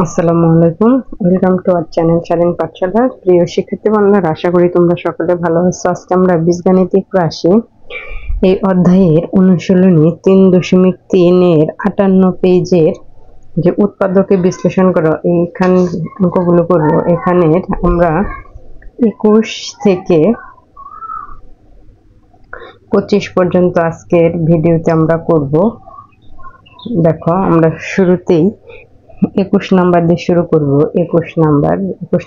আসসালামু আলাইকুম। Welcome to our channel শালীন পাঠশালা। প্রিয় শিক্ষার্থী বন্ধুরা, আশা করি তোমরা সকলে ভালো আছো। আজকে আমরা বীজগাণিতিক রাশি এই অধ্যায়ের অনুশীলনী 3.3 এর 58 পেজের যে উৎপাদকে বিশ্লেষণ করো এইখান অঙ্কগুলো করবো। এখানে আমরা 21 থেকে 25 পর্যন্ত আজকের ভিডিওতে আমরা করব। দেখো, আমরা শুরুতেই 21 নাম্বার দিয়ে শুরু করব। 21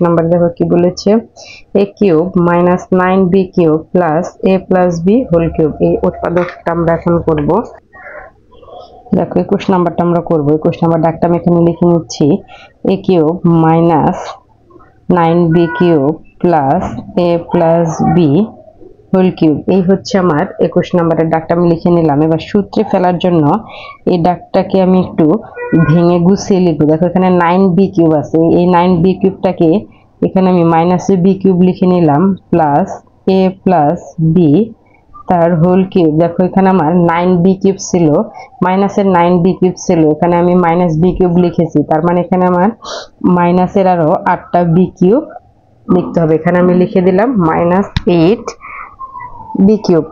নাম্বার দেখো কি বলেছে, a cube minus 9b cube plus a plus b whole cube. এই উৎপাদকটা আমরা এখন করব। দেখো 21 নাম্বারটা আমরা করব। 21 নাম্বার ডাকটা আমি এখানে লিখে নিচ্ছি, a cube minus 9b cube plus a plus b whole cube. এই হচ্ছে আমার 21 নাম্বারের ডাকটা আমি লিখে নিলাম। এবার সূত্রে ফেলার জন্য এই ডাকটাকে আমি একটু ভেঙে গুছিয়ে লিখবো। দেখো এখানে 9b কিউব আছে, এই 9b কিউবটাকে এখানে আমি মাইনাস b কিউব লিখে নিলাম প্লাস a প্লাস b তার হোল কিউব। দেখো এখানে আমার 9b কিউব ছিল, মাইনাসের 9b কিউব ছিল, এখানে আমি মাইনাস b কিউব লিখেছি, তার মানে এখানে আমার মাইনাসের আরো 8টা b কিউব লিখতে হবে। এখানে আমি লিখে দিলাম মাইনাস 8b কিউব।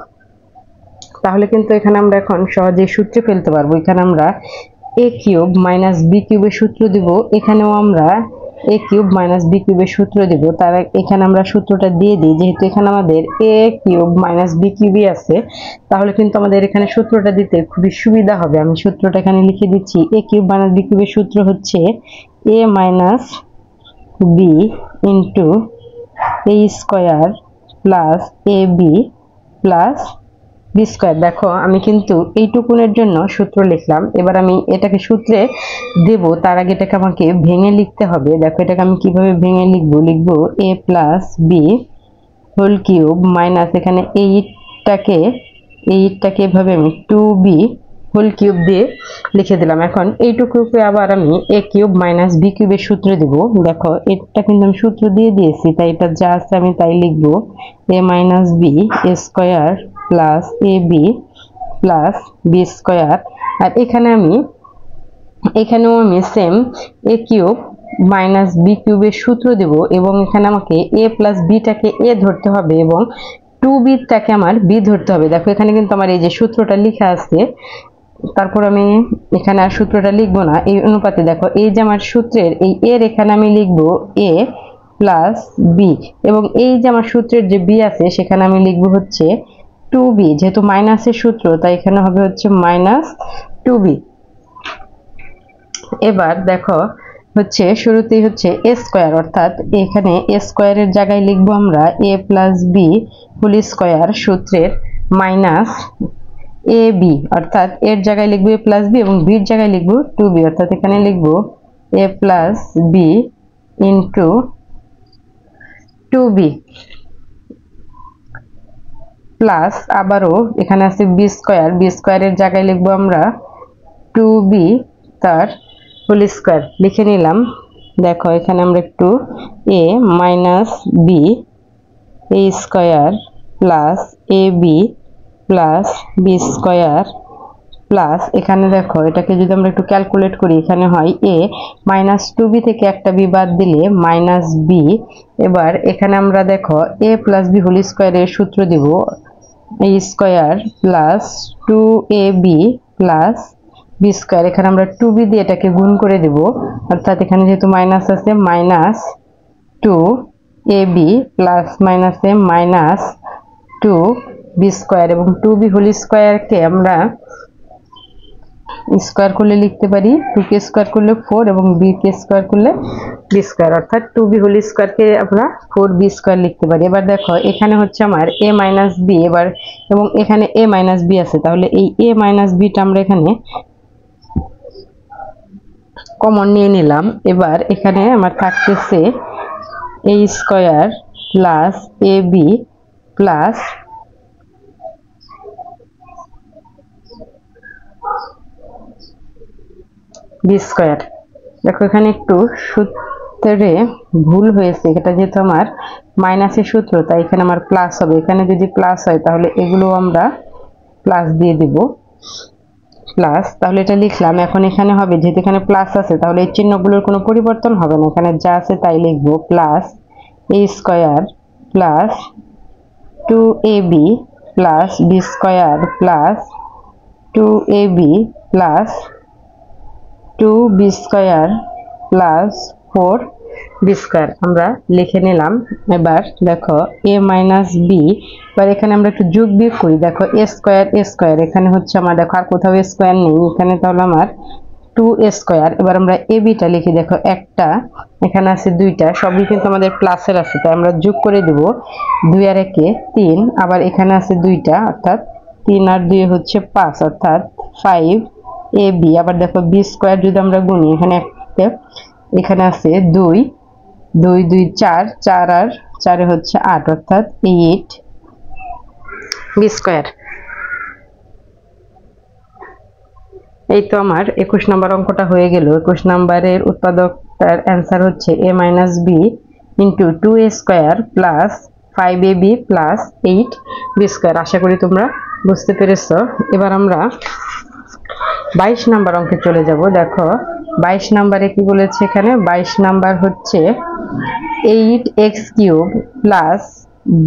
তাহলে কিন্তু এখানে আমরা এখন সহজেই সূত্রে ফেলতে পারবো। এখানে আমরা a কিউব মাইনাস b কিউবের সূত্র দিব, এখানেও আমরা a কিউব মাইনাস b কিউবের সূত্র দিব। তার এখানে আমরা সূত্রটা দিয়ে দিই, যেহেতু এখানে আমাদের a কিউব মাইনাস b কিউবই আছে, তাহলে কিন্তু আমাদের এখানে সূত্রটা দিতে খুবই সুবিধা হবে। আমি সূত্রটা এখানে লিখে দিচ্ছি, a কিউব মাইনাস b কিউবের সূত্র হচ্ছে a minus b into a square plus ab plus b square. দেখো আমি কিন্তু এইটুকুনের জন্য সূত্র লিখলাম, এবার আমি এটাকে সূত্রে দেব, তার আগে এটাকে আমাকে ভেঙে লিখতে হবে। দেখো এটাকে আমি কিভাবে ভেঙে লিখবো, a plus b whole cube minus এখানে এইটটাকে এভাবে আমি 2b হোল কিউব দিয়ে লিখে দিলাম। এখন এইটুকুকে আবার আমি a কিউব মাইনাস b কিউবের সূত্র দিব। দেখো এটা কিন্তু আমি সূত্র দিয়ে দিয়েছি, তাই এটা যা আছে আমি তাই লিখবো, a minus b square plus ab plus b square. আর এখানেও আমি same a cube minus b কিউবের সূত্র দেব, এবং এখানে আমাকে a প্লাস bটাকে a ধরতে হবে এবং 2b টাকে আমার b ধরতে হবে। দেখো এখানে কিন্তু আমার এই যে সূত্রটা লেখা আছে, তারপর আমি এখানে আর সূত্রটা লিখবো না, এই অনুপাতে দেখো এই যে আমার সূত্রের এই এর এখানে আমি লিখবো a প্লাস b, এবং এই যে আমার সূত্রের যে b আছে সেখানে আমি লিখবো হচ্ছে 2b। যেহেতু মাইনাসের সূত্র তাই এখানে হবে হচ্ছে মাইনাস 2b। এবার দেখো হচ্ছে শুরুতেই হচ্ছে a স্কোয়ার, অর্থাৎ এখানে a স্কোয়ারের জায়গায় লিখবো আমরা a plus b whole square সূত্রের মাইনাস এ বি, অর্থাৎ এর জায়গায় লিখবো a প্লাস বি এবং বির জায়গায় লিখবো 2b, অর্থাৎ এখানে লিখবো a plus b into 2b plus আবারও এখানে আছে বি স্কোয়ারের জায়গায় লিখবো আমরা 2b তার হোল স্কোয়ার লিখে নিলাম। দেখো এখানে আমরা একটু a minus b a square plus a b plus B square plus এখানে দেখো এটাকে যদি আমরা একটু ক্যালকুলেট করি, এখানে হয় a মাইনাস 2b থেকে একটা b বাদ দিলে মাইনাস b। এবার এখানে আমরা দেখো a প্লাস b হোল স্কোয়ারের সূত্র দিব, a square plus 2ab plus b square. এখানে আমরা 2b দিয়ে এটাকে গুণ করে দেব, অর্থাৎ এখানে যেহেতু মাইনাস আছে মাইনাস 2ab প্লাস মাইনাসে মাইনাস 2b স্কোয়ার, এবং 2b হোল স্কোয়ারকে আমরা স্কোয়ার করলে লিখতে পারি 2কে স্কোয়ার করলে 4 এবং b কে স্কোয়ার করলে b স্কোয়ার, অর্থাৎ 2b হোল স্কোয়ারকে আমরা 4b স্কোয়ার লিখতে পারি। এবার দেখো এখানে হচ্ছে আমার a মাইনাস b, এবার এবং এখানে a মাইনাস b আছে, তাহলে এই a মাইনাস bটা আমরা এখানে কমন নিয়ে নিলাম। এবার এখানে আমার থাকতেছে a square plus ab plus B square. দেখো এখানে একটু সূত্রে ভুল হয়েছে, এটা যেহেতু আমার মাইনাসের সূত্র তাই এখানে আমার প্লাস হবে। এখানে যদি প্লাস হয় তাহলে এগুলো আমরা প্লাস দিয়ে দিব। প্লাস, তাহলে এটা লিখলাম। এখন এখানে হবে, যেহেতু এখানে প্লাস আছে তাহলে এই চিহ্নগুলোর কোনো পরিবর্তন হবে না, এখানে যা আছে তাই লিখবো। Plus a square plus 2ab plus b square plus 2ab plus 2b square plus 4b square আমরা লিখে নিলাম। এবার দেখো a মাইনাস b, এবার এখানে আমরা একটু যোগ বিয়োগ করি। দেখো a স্কয়ার এখানে হচ্ছে আমার, দেখো আর কোথাও স্কয়ার নেই এখানে, তাহলে আমার 2a স্কয়ার। এবার আমরা ab টা লিখি, দেখো একটা, এখানে আছে দুইটা, সবই কিন্তু আমাদের প্লাসের আছে তাই আমরা যোগ করে দেব। 2 আর 1 এ 3, আবার এখানে আছে দুইটা অর্থাৎ 3 আর 2 হচ্ছে 5 অর্থাৎ 5ab। আবার দেখো b স্কয়ার যদি আমরা গুনি, এখানে আছে 2 2 2 4, 4 আর 4 হচ্ছে 8 অর্থাৎ 8b স্কয়ার। এই তো আমার 21 নম্বর অঙ্কটা হয়ে গেল। 21 নম্বরের উৎপাদকটার অ্যান্সার হচ্ছে a minus b into 2a square plus 5ab plus 8b square. আশা করি তোমরা বুঝতে পেরেছ। এবার আমরা 22 নম্বর অঙ্কে চলে যাব। দেখো 22 নম্বরে কি বলেছে এখানে, 22 নাম্বার হচ্ছে 8x cube plus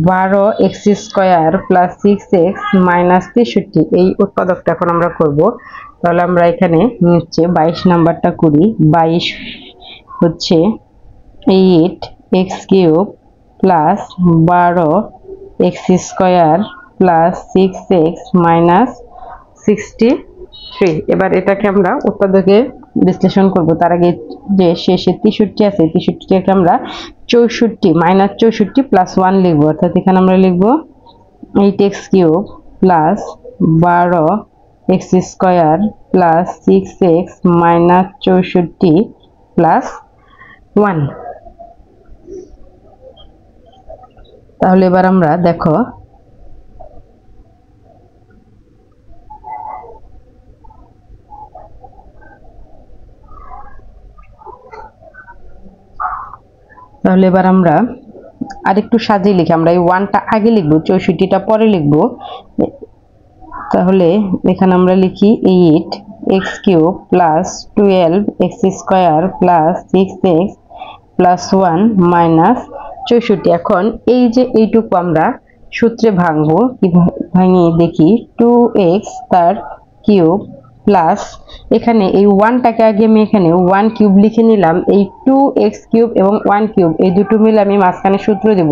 12x square plus 6x minus 63, এই উৎপাদকটা এখন আমরা করব। তাহলে আমরা এখানে নিচে 22 নাম্বারটা করি। 22 হচ্ছে 8x cube plus 12x square plus 6x minus 63। এবার এটাকে আমরা উৎপাদকে বিশ্লেষণ করব। তার আগে যে শেষে 63 আছে, 63টাকে আমরা 64 মাইনাস 64 প্লাস 1 লিখব, অর্থাৎ এখানে আমরা লিখব 8x cube plus 12x square plus 6x minus 64 plus 1। তাহলে এবার আমরা দেখো তাহলে এবার আমরা আরেকটু সাজিয়ে লিখি। আমরা এই 1টা আগে লিখব, 64টা পরে লিখব। তাহলে এখানে আমরা লিখি 8x cube plus 12x square plus 6x plus 1 minus 64। এখন এই যে এইটুকু আমরা সূত্রে ভাঙবো, ভাঙিয়ে দেখি 2x তার কিউব প্লাস, এখানে এই 1টাকে আগে আমি এখানে 1 কিউব লিখে নিলাম। এই 2x কিউব এবং 1 কিউব এই দুটো মিলে আমি মাঝখানে সূত্র দেব।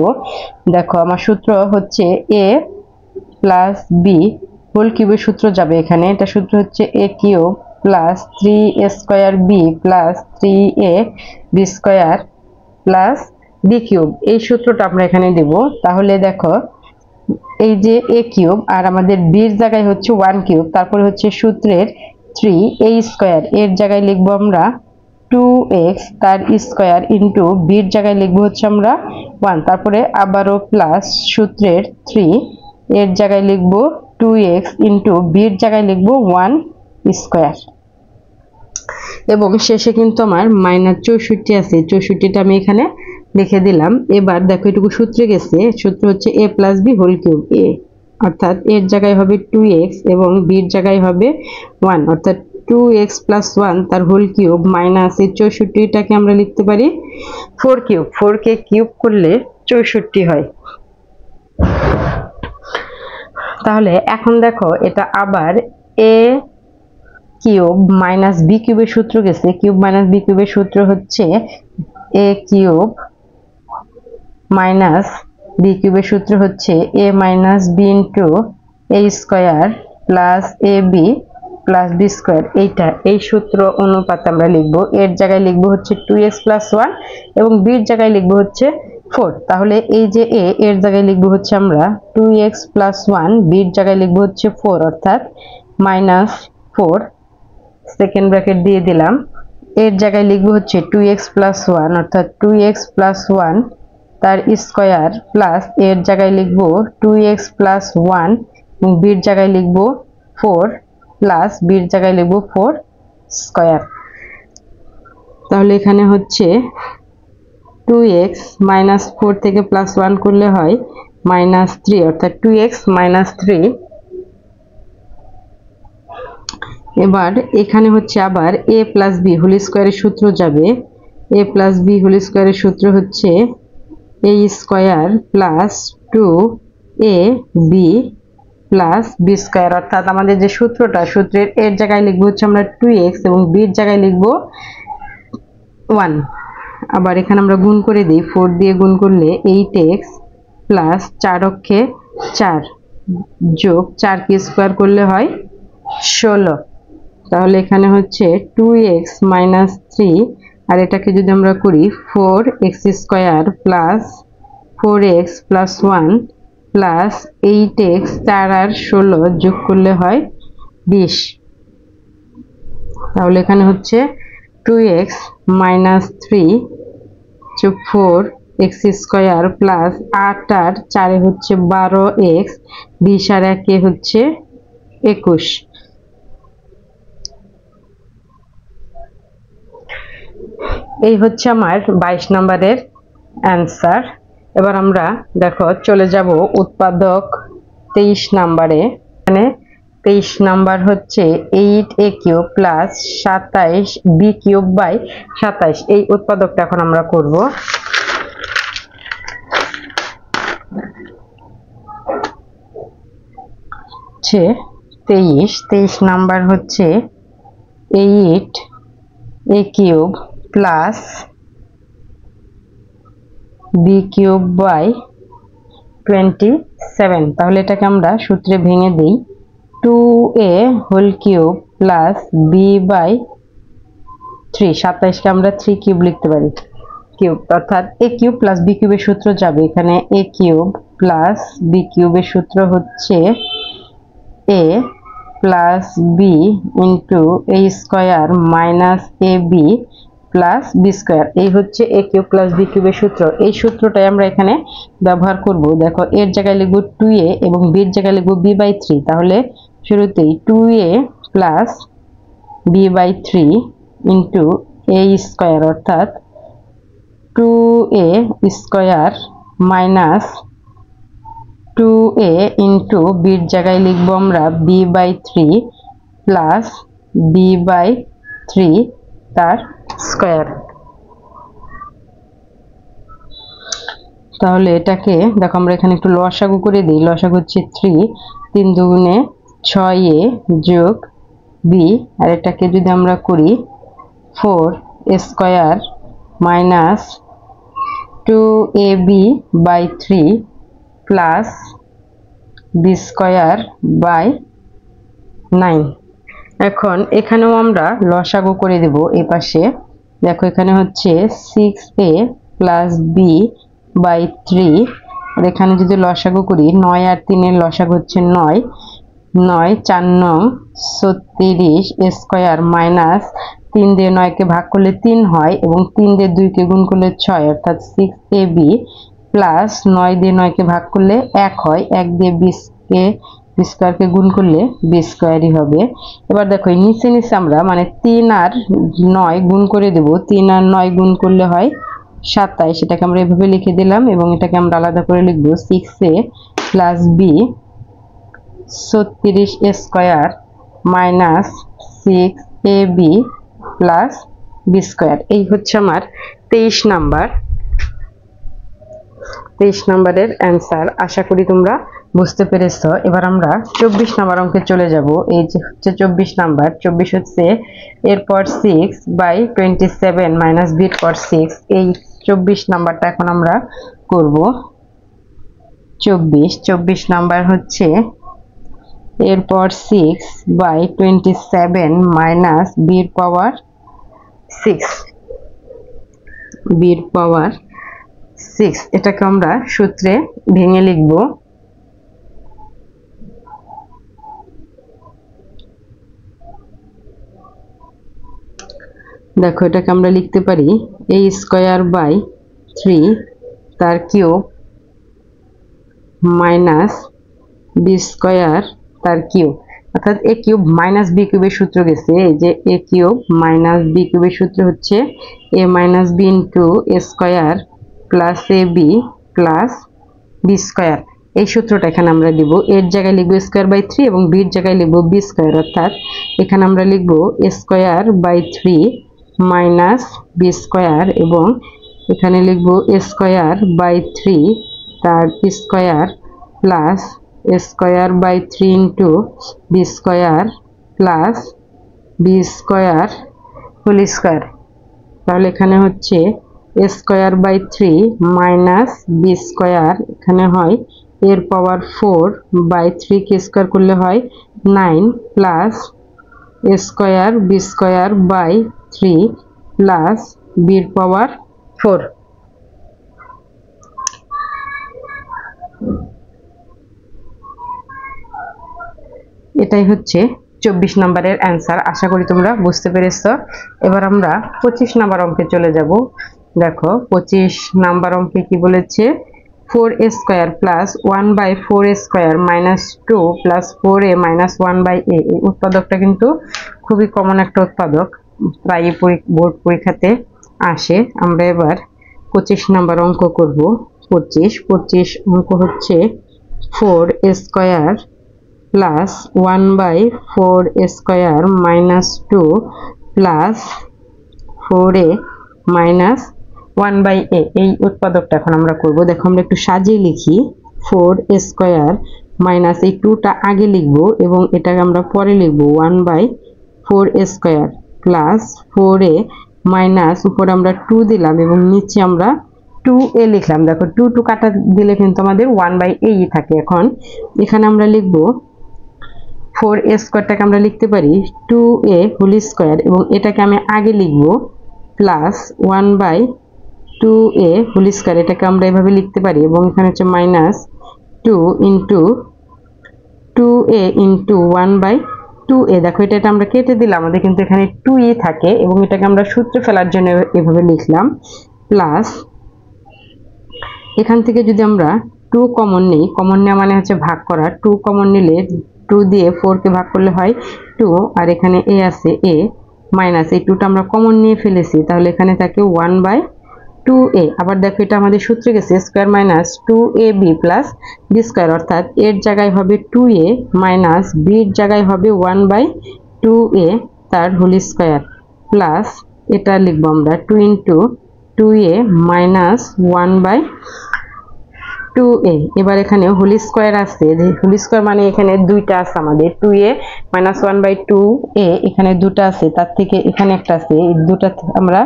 দেখো আমার সূত্র হচ্ছে a প্লাস b হোল কিউবের সূত্র যাবে এখানে, এটা সূত্র হচ্ছে a cube plus 3a square b plus 3ab square plus b cube, এই সূত্রটা আমরা এখানে দেব। তাহলে দেখো এই যে a কিউব আর আমাদের b এর জায়গায় হচ্ছে 1 কিউব, তারপরে হচ্ছে সূত্রের 3a স্কয়ার, এর জায়গায় লিখবো আমরা 2x তার স্কয়ার ইন্টু b এর জায়গায় লিখবো হচ্ছে আমরা 1, তারপরে আবারও প্লাস সূত্রের 3 এর জায়গায় লিখবো 2x ইন্টু b এর জায়গায় লিখবো 1 স্কয়ার, এবং শেষে কিন্তু আমার মাইনাস 64 আছে, 64টা আমি এখানে লিখে দিলাম। এবার দেখো এটুকু সূত্রে গেছে, সূত্র হচ্ছে a plus b whole cube, a অর্থাৎ এর জায়গায় হবে 2x এবং b এর জায়গায় হবে 1 অর্থাৎ 2x প্লাস 1 তার হোল কিউব মাইনাস এই 64টাকে আমরা লিখতে পারি 4 কিউব, 4 কে কিউব করলে 64 হয়। তাহলে এখন দেখো এটা আবার a কিউব মাইনাস b কিউবের সূত্র গেছে, কিউব মাইনাস b কিউবের সূত্র হচ্ছে a কিউব মাইনাস b কিউবের সূত্র হচ্ছে a minus b into a square plus ab plus b square. এই সূত্র অনুপাতে আমরা লিখবো, এর জায়গায় লিখবো হচ্ছে 2x প্লাস 1 এবং b এর জায়গায় লিখবো হচ্ছে 4। তাহলে এই যে a এর জায়গায় লিখবো হচ্ছে আমরা 2x প্লাস 1, b এর জায়গায় লিখবো হচ্ছে 4 অর্থাৎ মাইনাস 4, সেকেন্ড ব্র্যাকেট দিয়ে দিলাম। এর জায়গায় লিখবো হচ্ছে 2x প্লাস 1 অর্থাৎ 2x প্লাস 1 তার স্কয়ার প্লাস এর জায়গায় লিখবো 2x প্লাস 1 এবং b এর জায়গায় লিখবো 4 প্লাস b এর জায়গায় লিখবো 4 স্কয়ার। তাহলে এখানে হচ্ছে 2x মাইনাস 4 থেকে প্লাস 1 করলে হয় মাইনাস 3 অর্থাৎ 2x মাইনাস 3 এবার এখানে হচ্ছে আবার a প্লাস বি হোল স্কোয়ারের সূত্র যাবে। a প্লাস বি হোল স্কোয়ারের সূত্র হচ্ছে a square plus 2ab plus B square, অর্থাৎ আমাদের যে সূত্রটা, সূত্রের এর জায়গায় লিখবো হচ্ছে আমরা 2x এবং বির জায়গায় লিখবো 1। আবার এখানে আমরা গুণ করে দিই, 4 দিয়ে গুণ করলে 8x প্লাস 4 অক্ষে 4 যোগ 4 কে স্কোয়ার করলে হয় 16। তাহলে এখানে হচ্ছে 2x মাইনাস 3, আর এটাকে যদি আমরা করি 4x square plus 4x plus 1 plus 8x 4 আর 16 যোগ করলে হয় 20। তাহলে এখানে হচ্ছে 2x মাইনাস 3 যোগ 4x স্কোয়ার প্লাস 8 আর 4 হচ্ছে 12x, 20 আর 1 হচ্ছে 21। এই হচ্ছে আমার 22 নম্বরের অ্যান্সার। এবার আমরা দেখো চলে যাব উৎপাদক 23 নম্বরে। এখানে 23 নাম্বার হচ্ছে 8a cube plus 27b cube by 27। এই উৎপাদকটা এখন আমরা করব। হচ্ছে 23 নাম্বার হচ্ছে 8a cube plus b cube by 27। তাহলে এটাকে আমরা সূত্রে ভেঙে দিই, 2a whole cube plus b by 3। 27 কে আমরা 3 কিউব লিখতে পারি, কিউব, অর্থাৎ a কিউব প্লাস b কিউবের সূত্র যাবে। এখানে a কিউব প্লাস b কিউবের সূত্র হচ্ছে a plus b into a square minus ab plus B square. এই হচ্ছে a কিউব প্লাস b কিউবের সূত্র। এই সূত্রটাই আমরা এখানে ব্যবহার করব। দেখো এর জায়গায় লিখব 2a এবং b এর জায়গায় লিখব b বাই 3। তাহলে শুরুতেই 2a plus b by 3 into a square, অর্থাৎ 2a square minus 2a into বির জায়গায় লিখবো আমরা b by 3 plus b by 3 তার স্কোয়ার। তাহলে এটাকে দেখো আমরা এখানে একটু লসাগু করে দিই। লসাগু হচ্ছে 3, 3 দুগুণে 6a যোগ b, আর এটাকে যদি আমরা করি 4 square minus 2ab by 3 plus B square by 9। এখন এখানেও আমরা লসাগু করে দেব এই পাশে। দেখো এখানে হচ্ছে 6a প্লাস b বাই 3, আর এখানে যদি লসাগু করি 9 আর 3 এর লসাগু হচ্ছে 9, 9 4 9 36 স্কোয়ার মাইনাস 3 দিয়ে 9 কে ভাগ করলে 3 হয় এবং 3 দিয়ে 2 কে গুণ করলে 6, অর্থাৎ 6ab প্লাস 9 দিয়ে 9 কে ভাগ করলে 1 হয়, 1 দিয়ে 20 কে বি স্কোয়ারকে গুণ করলে বি স্কোয়ারই হবে। এবার দেখো নিচে নিচে আমরা মানে 3 আর 9 গুণ করে দেব। 3 আর 9 গুণ করলে হয় 27। এটাকে আমরা এভাবে লিখে দিলাম এবং এটাকে আমরা আলাদা করে লিখব 6a plus b 36 square minus 6ab plus B square. এই হচ্ছে আমার 23 নাম্বার। 23 নম্বরের অ্যান্সার। আশা করি তোমরা বুঝতে পেরেছো। এবার আমরা 24 নাম্বার অঙ্কে চলে যাব। এই যে হচ্ছে 24 নাম্বার। 24 হচ্ছে এরপর 6 বাই 27 মাইনাস b এর পর 6। এই 24 নাম্বারটা এখন আমরা করব। 24 নাম্বার হচ্ছে এরপর 6 বাই 27 মাইনাস b এর পাওয়ার 6, b এর পাওয়ার 6। এটাকে আমরা সূত্রে ভেঙে লিখব। দেখো এটাকে আমরা লিখতে পারি a স্কোয়ার বাই 3 তার কিউব মাইনাস b স্কোয়ার তার কিউব, অর্থাৎ a কিউব মাইনাস b কিউবের সূত্র গেছে। এই যে a কিউব মাইনাস b কিউবের সূত্র হচ্ছে a minus b into a square plus ab plus B square. এই সূত্রটা এখানে আমরা দিব। এর জায়গায় লিখব স্কয়ার বাই 3 এবং বির জায়গায় লিখব বি স্কয়ার, অর্থাৎ এখানে আমরা লিখব square by 3 minus b square এবং এখানে লিখব স্কয়ার বাই 3 তার square plus square by 3 into b square plus B square whole square. তাহলে এখানে হচ্ছে square by 3 minus b square, এখানে হয় এর পাওয়ার 4 বাই 3 কে স্কয়ার করলে হয় 9 plus square B square by 3 plus বির পাওয়ার 4। এটাই হচ্ছে 24 নম্বরের অ্যান্সার। আশা করি তোমরা বুঝতে পেরেছো। এবার আমরা 25 নম্বর অঙ্কে চলে যাব। দেখো 25 নম্বর অঙ্কে কি বলেছে, 4a square plus 1 by 4a square minus 2 plus 4a minus 1 by a। এই উৎপাদকটা কিন্তু খুবই কমন একটা উৎপাদক, প্রায় বোর্ড পরীক্ষাতে আসে। আমরা এবার 25 নম্বর অঙ্ক করব। 25 অঙ্ক হচ্ছে 4a square plus 1 by 4a square minus 2 plus 4a minus 1 by a। এই উৎপাদকটা এখন আমরা করব। দেখো আমরা একটু সাজিয়ে লিখি। 4a স্কয়ার মাইনাস এই 2টা আগে লিখব এবং এটাকে আমরা পরে লিখব 1 by 4a square plus 4a minus উপরে আমরা 2 দিলাম এবং নিচে আমরা 2a লিখলাম। দেখো 2 কাটা দিলে কিন্তু আমাদের 1 বাই a থাকে। এখন এখানে আমরা লিখব 4a স্কয়ারটাকে আমরা লিখতে পারি 2a হোল স্কয়ার এবং এটাকে আমি আগে লিখব plus 1 by 2a whole square, এটাকে আমরা এভাবে লিখতে পারি এবং এখানে হচ্ছে minus 2 into 2a into 1 by 2a। দেখো এটা আমরা কেটে দিলাম, আমাদের কিন্তু এখানে 2a থাকে এবং এটাকে আমরা সূত্রে ফেলার জন্য এভাবে লিখলাম। প্লাস এখান থেকে যদি আমরা 2 কমন নিই, কমন নেওয়া মানে হচ্ছে ভাগ করা। 2 কমন নিলে 2 দিয়ে 4 কে ভাগ করলে হয় 2, আর এখানে a আছে a মাইনাস এই 2টা আমরা কমন নিয়ে ফেলেছি, তাহলে এখানে থাকে 1 বাই 2a। আবার দেখো এটা আমাদের সূত্রে গেছে square minus 2ab plus B square, অর্থাৎ এর জায়গায় হবে 2a মাইনাস বির জায়গায় হবে 1 বাই 2a তার হোল স্কয়ার প্লাস এটা লিখবো আমরা 2 into 2a minus 1 by 2a। এবার এখানে হোল স্কয়ার আছে, যে হোল স্কয়ার মানে এখানে দুইটা আছে আমাদের 2a মাইনাস 1 বাই 2a, এখানে দুটো আছে, তার থেকে এখানে একটা আছে, এই দুটো আমরা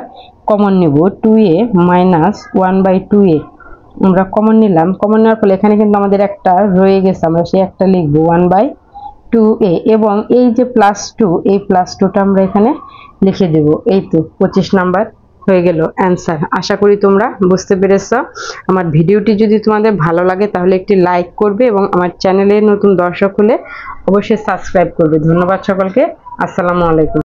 কমন নেব। 2a মাইনাস 1 বাই 2a আমরা কমন নিলাম। কমন নেওয়ার ফলে এখানে কিন্তু আমাদের একটা রয়ে গেছে, আমরা সেই একটা লিখব 1 বাই 2a এবং এই যে প্লাস 2, এই প্লাস 2টা আমরা এখানে লিখে দেব। এই তো 25 নাম্বার হয়ে গেল অ্যান্সার। আশা করি তোমরা বুঝতে পেরেছো। আমার ভিডিওটি যদি তোমাদের ভালো লাগে তাহলে একটি লাইক করবে এবং আমার চ্যানেলে নতুন দর্শক হলে অবশ্যই সাবস্ক্রাইব করবে। ধন্যবাদ সকলকে। আসসালামু আলাইকুম।